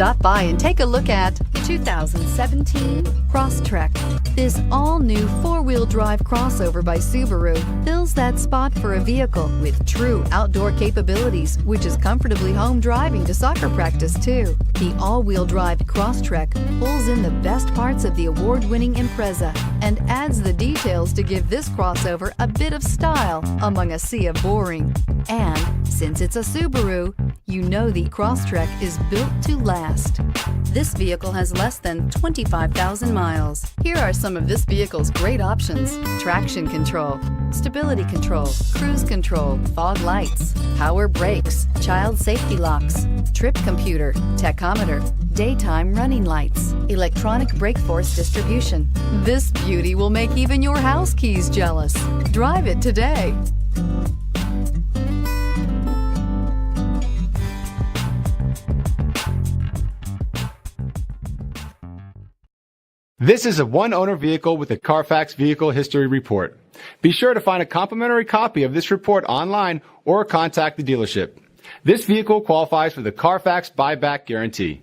Stop by and take a look at 2017 Crosstrek. This all-new four-wheel drive crossover by Subaru fills that spot for a vehicle with true outdoor capabilities, which is comfortably home driving to soccer practice too. The all-wheel drive Crosstrek pulls in the best parts of the award-winning Impreza and adds the details to give this crossover a bit of style among a sea of boring. And since it's a Subaru, you know the Crosstrek is built to last. This vehicle has less than 25,000 miles. Here are some of this vehicle's great options: traction control, stability control, cruise control, fog lights, power brakes, child safety locks, trip computer, tachometer, daytime running lights, electronic brake force distribution. This beauty will make even your house keys jealous. Drive it today. This is a one-owner vehicle with a Carfax Vehicle History Report. Be sure to find a complimentary copy of this report online or contact the dealership. This vehicle qualifies for the Carfax Buyback Guarantee.